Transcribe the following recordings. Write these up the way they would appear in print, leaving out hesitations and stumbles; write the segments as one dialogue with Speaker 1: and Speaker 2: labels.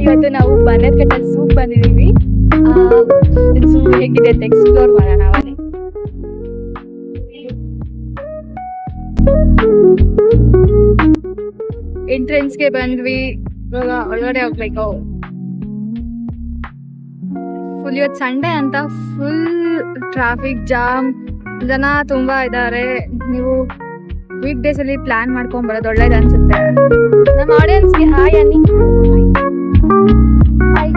Speaker 1: ಇವತ್ತು ನಾವು ಬನ್ನೇರಘಟ್ಟ ಝೂ ಬಂದಿದೀವಿ. ಝೂ ಹೇಗಿದೆ ಅಂತ ಎಕ್ಸ್ಪ್ಲೋರ್ ಮಾಡೋಣ. ನಾವಲ್ಲಿ ಎಂಟ್ರೆನ್ಸ್ಗೆ ಬಂದ್ವಿ. ಇವಾಗ ಒಳಗಡೆ ಹೋಗ್ಬೇಕು. ಫುಲ್ ಇವತ್ತು ಸಂಡೇ ಅಂತ ಫುಲ್ ಟ್ರಾಫಿಕ್ ಜಾಮ್, ಜನ ತುಂಬಾ ಇದ್ದಾರೆ. ನೀವು ವೀಕ್ ಡೇಸ್ ಅಲ್ಲಿ ಪ್ಲಾನ್ ಮಾಡ್ಕೊಂಡ್ ಬರೋದು ಒಳ್ಳೇದು ಅನ್ಸುತ್ತೆ. ನಮ್ಮ ಆಡಿಯನ್ಸ್ಗೆ ಹಾಯ್ ಅನ್ನಿ. ಹಾಯ್.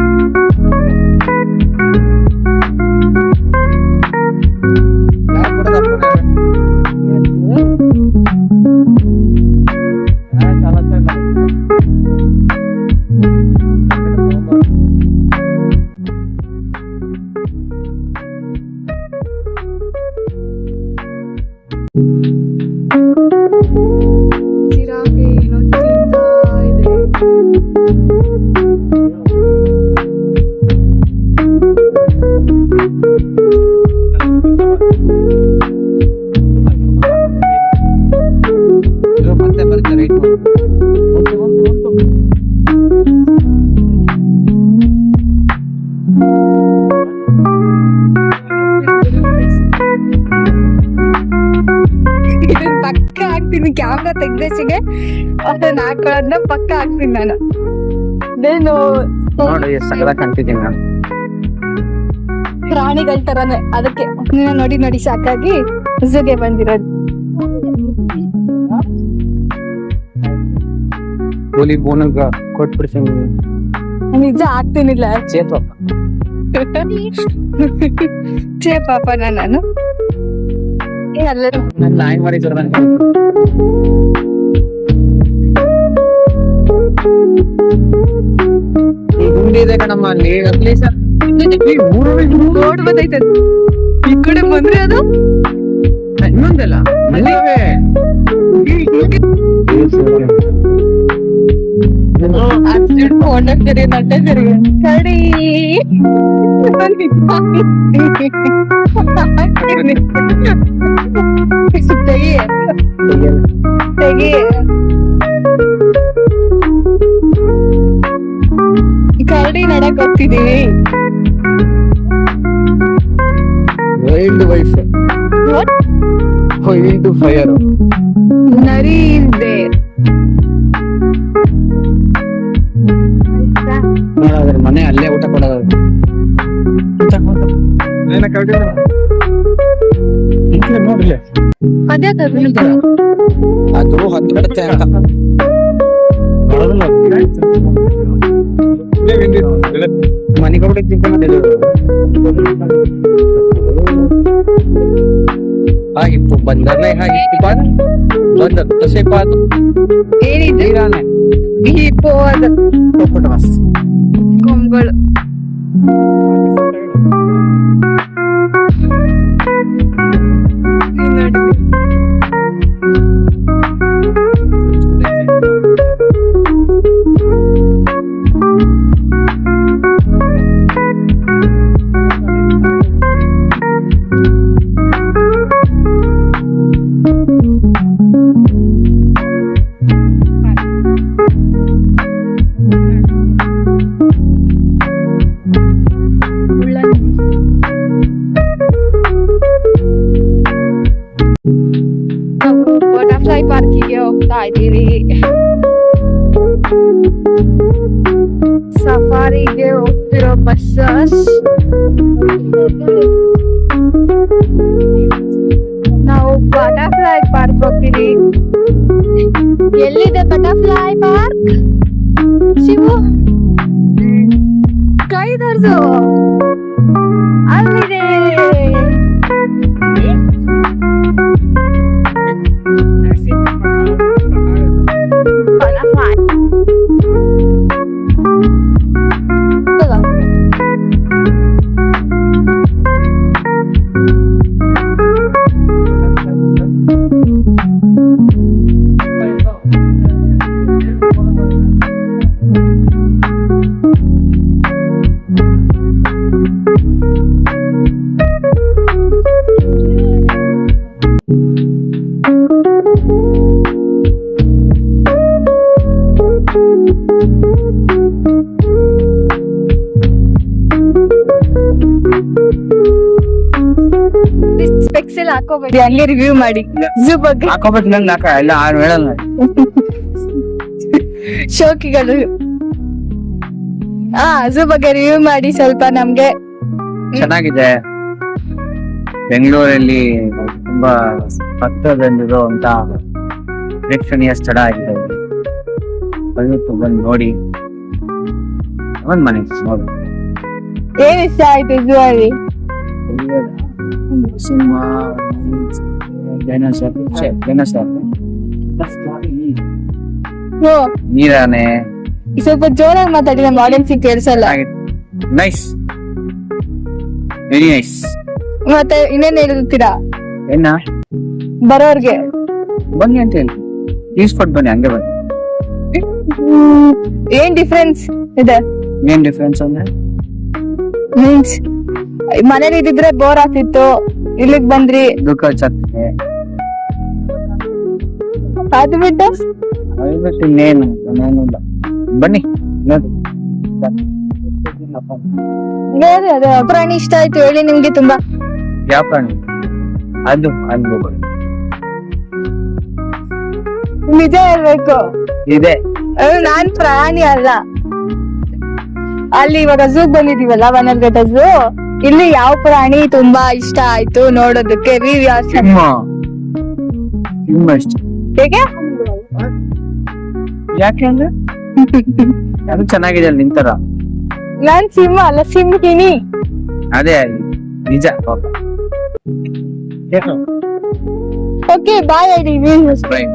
Speaker 1: ಪಕ್ಕ ಹಾಕ್ತೀನಿ ಕ್ಯಾಮ್ರಾ ತೆಗ್ದೇಸಿಗೆ ಅದನ್ನ ಹಾಕೊಳ್ಳೋದನ್ನ ಪಕ್ಕ ಹಾಕ್ತೀನಿ ನಾನು. ಪ್ರಾಣಿಗಳ ತರಾನೆ, ಅದಕ್ಕೆ ನೋಡಿ ನೋಡಿ ಸಾಕಾಗಿ ಝೂಗೆ ಬಂದಿರೋದು. ನಿಜ ಆಗ್ತೀನಿಲ್ಲ ಚೇ ಪಾಪ ನಾನು ಎಲ್ಲರೂ
Speaker 2: ನಾಯಿ ಮರಿ ಗುಂಡಿ ಇದೆ ಕಣಮ್ಮ ಅಲ್ಲಿ
Speaker 1: ನೋಡ್ಬೋದೈತೆ. ಈ ಕಡೆ ಬಂದ್ರೆ ಅದು
Speaker 2: ಇನ್ನೊಂದಲ್ಲ ಮಲ್ಲಿಗೆ
Speaker 1: ಕಡಿ ತೆಗಿ ಕರಡಿ ನಡಕ್ ಹೋಗ್ತಿದೀವಿ.
Speaker 2: ವೈಲ್ಡ್ ವೈಫ್ ವೈಲ್ಡ್ ಫೈರ್
Speaker 1: ನರಿ ಇದೆ.
Speaker 2: ಮನೆ ಅಲ್ಲೇ ಊಟ ಕೊಡೋದು. ನೋಡ್ರಿ
Speaker 1: ಅದೇ
Speaker 2: ಅದು ಹತ್ಬಿಡುತ್ತೆ ಅಂತ ಮನೆ ಕಬಡಿ ಹಾಗಿತ್ತು ಬಂದರ್ಲೆ ಹಾಗಿತ್ತು ಬಂದ ತಸೆ ಪಾತು
Speaker 1: ಏನಿದೆ ಹಿಪ್ಪೋ ಅದು ಕೊಂಬಗಳು. ಬಟರ್ಫ್ಲೈ ಪಾರ್ಕಿಗೆ ಹೋಗ್ತಾ ಇದ್ದೀವಿ. ಸಫಾರಿಗೆ ಹೋಗ್ತಿರೋ ಬಸ್ಸಸ್. ನಾವು ಬಟರ್ಫ್ಲೈ ಪಾರ್ಕ್ ಹೋಗ್ತೀವಿ. ಎಲ್ಲಿದೆ ಬಟರ್ಫ್ಲೈ ಪಾರ್ಕ್? ಶಿವು ಕೈ ತೋರ್ಸು. ಅಲ್ಲಿದೆ. ಹಾಕೋಬೇಡಿ, ಹಂಗೆ ರಿವ್ಯೂ ಮಾಡಿ ಝೂ ಬಗ್ಗೆ.
Speaker 2: ಹಾಕೋಬೇಕು ನಂಗೆ ನಾಕ ಎಲ್ಲ ಆರು ಹೇಳಲ್ಲ.
Speaker 1: ಶೋಕಿಗಳು ಝೂ ಬಗ್ಗೆ ರಿವ್ಯೂ ಮಾಡಿ ಸ್ವಲ್ಪ ನಮ್ಗೆ.
Speaker 2: ಚೆನ್ನಾಗಿದೆ. ಬೆಂಗಳೂರಲ್ಲಿ ತುಂಬಾ ಹತ್ತಿರದಲ್ಲಿರುವಂತ ಪ್ರೇಕ್ಷಣೀಯ ಸ್ಥಳ ಆಗಿದೆ. ದಯವಿಟ್ಟು ಬಂದು ನೋಡಿ. ಒಂದ್ ಮನೆ ನೋಡಿ.
Speaker 1: ಏನ್ ಇಷ್ಟ ಆಯ್ತು ಝೂ ಅಲ್ಲಿ?
Speaker 2: ಸಿಂಹ, ನೀರಾನೆ.
Speaker 1: ಸ್ವಲ್ಪ ಜೋರಾಗಿ ಮಾತಾಡಿ, ನಮ್ಮ ಆಡಿಯನ್ಸ್ ಕೇಳಿಸಲ್ಲ.
Speaker 2: Nice, very nice.
Speaker 1: ಮತ್ತೆ ಇನ್ನೇನ್ ಹೇಳ್ತೀರಾ
Speaker 2: ಏನ
Speaker 1: ಬರೋರ್ಗೆ?
Speaker 2: ಬನ್ನಿ ಅಂತ ಹೇಳಿ ಈಸ್ಕೊಟ್ ಬನ್ನಿ, ಹಂಗೆ ಬನ್ನಿ.
Speaker 1: ಏನ್ ಡಿಫ್ರೆನ್ಸ್ ಇದೆ?
Speaker 2: ಏನ್ ಡಿಫ್ರೆನ್ಸ್ ಅಂದ್ರೆ
Speaker 1: ಮೀನ್ಸ್ ಮನೇಲಿ ಇದ್ದಿದ್ರೆ ಬೋರ್ ಆಗ್ತಿತ್ತು, ಇಲ್ಲಿಗ್ ಬಂದ್ರಿ
Speaker 2: ದುಃಖ ಹಚ್ಚತ್ತೆ.
Speaker 1: ಅದು ಬಿಟ್ಟು
Speaker 2: ದಯವಿಟ್ಟು ಇನ್ನೇನು ಇಲ್ಲ, ಬನ್ನಿ ನೋಡಿ.
Speaker 1: ಬೇರೆ ಅದೇ ಪ್ರಾಣಿ ಇಷ್ಟ ಆಯ್ತು ಹೇಳಿ ನಿಮ್ಗೆ ತುಂಬಾ?
Speaker 2: ಯಾವ ಪ್ರಾಣಿ? ಅದು ಅನ್ಬೋದು.
Speaker 1: ನಿಜ ಹೇಳ್ಬೇಕು,
Speaker 2: ಇದೆ.
Speaker 1: ನಾನ್ ಪ್ರಾಣಿ ಅಲ್ಲ. ಅಲ್ಲಿ ಇವಾಗ ಝೂ ಬಂದಿದೀವಲ್ಲ, ವನರ್ಗಟ ಝೂ, ಇಲ್ಲಿ ಯಾವ ಪ್ರಾಣಿ ತುಂಬಾ ಇಷ್ಟ ಆಯ್ತು ನೋಡೋದಕ್ಕೆ?
Speaker 2: ಸಿಂಹ. ಸಿಂಹ ಇಷ್ಟ.
Speaker 1: ಹೇಗೆ?
Speaker 2: ಯಾಕೆ ಅಂದ್ರೆ ಅದು ಚೆನ್ನಾಗಿದೆ ಅಲ್ಲಿ ನಿಂತರ.
Speaker 1: ನಾನ್ ಸಿಂಹ ಅಲ್ಲ, ಸಿಂಹಿನಿ.
Speaker 2: ಅದೇ ನಿಜ ಪಾಪ.
Speaker 1: Okay bye.
Speaker 2: Right.